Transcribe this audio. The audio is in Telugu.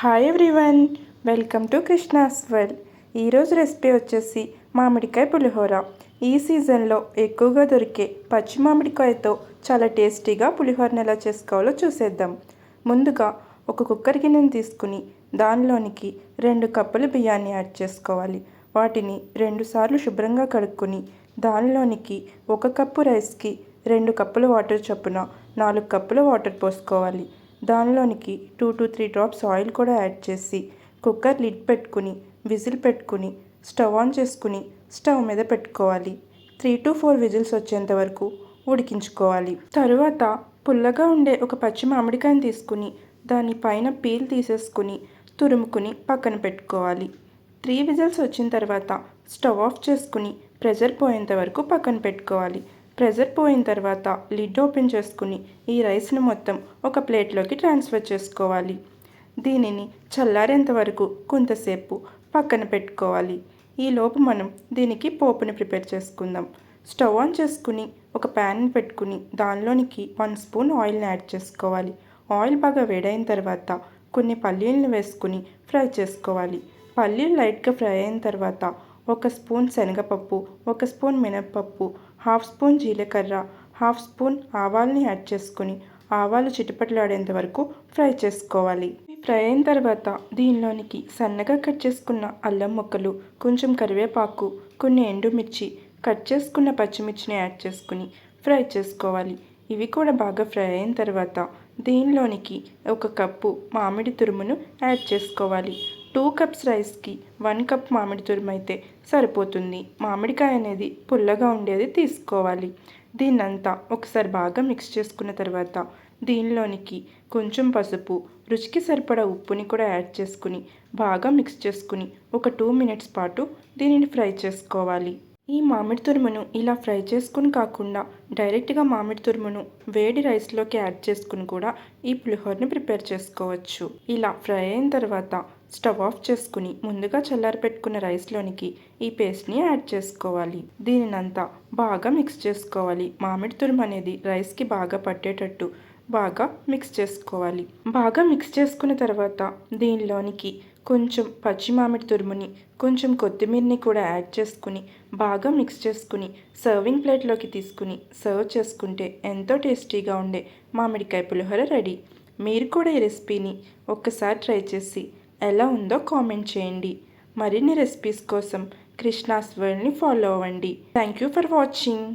Hi everyone, welcome to Krishna's world. ఈరోజు రెసిపీ వచ్చేసి మామిడికాయ పులిహోర. ఈ సీజన్లో ఎక్కువగా దొరికే పచ్చి మామిడికాయతో చాలా టేస్టీగా పులిహోరను ఎలా చేసుకోవాలో చూసేద్దాం. ముందుగా ఒక కుక్కర్ గిన్నెను తీసుకుని దానిలోనికి 2 కప్పుల బియ్యాన్ని యాడ్ చేసుకోవాలి. వాటిని 2 సార్లు శుభ్రంగా కడుక్కొని దానిలోనికి 1 కప్పు రైస్కి 2 కప్పుల వాటర్ చొప్పున 4 కప్పుల వాటర్ పోసుకోవాలి. దానిలోనికి 2 to 3 డ్రాప్స్ ఆయిల్ కూడా యాడ్ చేసి కుక్కర్ లిడ్ పెట్టుకుని విజిల్ పెట్టుకుని స్టవ్ ఆన్ చేసుకుని స్టవ్ మీద పెట్టుకోవాలి. 3 to 4 విజిల్స్ వచ్చేంత వరకు ఉడికించుకోవాలి. తరువాత పుల్లగా ఉండే ఒక పచ్చి మామిడికాయని తీసుకుని దాని పైన పీల్ తీసేసుకుని తురుముకుని పక్కన పెట్టుకోవాలి. 3 విజిల్స్ వచ్చిన తర్వాత స్టవ్ ఆఫ్ చేసుకుని ప్రెషర్ పోయేంత వరకు పక్కన పెట్టుకోవాలి. ప్రెషర్ పోయిన తర్వాత లిడ్ ఓపెన్ చేసుకుని ఈ రైస్ని మొత్తం ఒక ప్లేట్లోకి ట్రాన్స్ఫర్ చేసుకోవాలి. దీనిని చల్లారేంత వరకు కొంతసేపు పక్కన పెట్టుకోవాలి. ఈలోపు మనం దీనికి పోపుని ప్రిపేర్ చేసుకుందాం. స్టవ్ ఆన్ చేసుకుని ఒక ప్యాన్ని పెట్టుకుని దానిలోనికి 1 స్పూన్ ఆయిల్ని యాడ్ చేసుకోవాలి. ఆయిల్ బాగా వేడైన తర్వాత కొన్ని పల్లీలను వేసుకుని ఫ్రై చేసుకోవాలి. పల్లీలు లైట్గా ఫ్రై అయిన తర్వాత 1 స్పూన్ శనగపప్పు, 1 స్పూన్ మినప్పప్పు, 1/2 స్పూన్ జీలకర్ర, 1/2 స్పూన్ ఆవాల్ని యాడ్ చేసుకుని ఆవాలు చిటపటలాడేంత వరకు ఫ్రై చేసుకోవాలి. ఫ్రై అయిన తర్వాత దీనిలోనికి సన్నగా కట్ చేసుకున్న అల్లం ముక్కలు, కొంచెం కరివేపాకు, కొన్ని ఎండుమిర్చి, కట్ చేసుకున్న పచ్చిమిర్చిని యాడ్ చేసుకుని ఫ్రై చేసుకోవాలి. ఇవి కూడా బాగా ఫ్రై అయిన తర్వాత దీనిలోనికి 1 కప్పు మామిడి తురుమును యాడ్ చేసుకోవాలి. 2 కప్స్ రైస్కి 1 కప్ మామిడి తురుము అయితే సరిపోతుంది. మామిడికాయ అనేది పుల్లగా ఉండేది తీసుకోవాలి. దీన్నంతా ఒకసారి బాగా మిక్స్ చేసుకున్న తర్వాత దీనిలోనికి కొంచెం పసుపు, రుచికి సరిపడా ఉప్పుని కూడా యాడ్ చేసుకుని బాగా మిక్స్ చేసుకుని ఒక 2 మినిట్స్ పాటు దీనిని ఫ్రై చేసుకోవాలి. ఈ మామిడి తురుమును ఇలా ఫ్రై చేసుకుని కాకుండా డైరెక్ట్గా మామిడి తురుమును వేడి రైస్లోకి యాడ్ చేసుకుని కూడా ఈ పులిహోరని ప్రిపేర్ చేసుకోవచ్చు. ఇలా ఫ్రై అయిన తర్వాత స్టవ్ ఆఫ్ చేసుకుని ముందుగా చల్లారి పెట్టుకున్న రైస్లోనికి ఈ పేస్ట్ని యాడ్ చేసుకోవాలి. దీనినంతా బాగా మిక్స్ చేసుకోవాలి. మామిడి తురుము అనేది రైస్కి బాగా పట్టేటట్టు బాగా మిక్స్ చేసుకోవాలి. బాగా మిక్స్ చేసుకున్న తర్వాత దీనిలోనికి కొంచెం పచ్చి మామిడి తురుముని, కొంచెం కొత్తిమీరని కూడా యాడ్ చేసుకుని బాగా మిక్స్ చేసుకుని సర్వింగ్ ప్లేట్లోకి తీసుకుని సర్వ్ చేసుకుంటే ఎంతో టేస్టీగా ఉండే మామిడికాయ పులిహోర రెడీ. మీరు కూడా ఈ రెసిపీని ఒక్కసారి ట్రై చేసి ఎలా ఉందో కామెంట్ చేయండి. మరిన్ని రెసిపీస్ కోసం కృష్ణాస్ వరల్డ్ని ఫాలో అవ్వండి. Thank you for watching.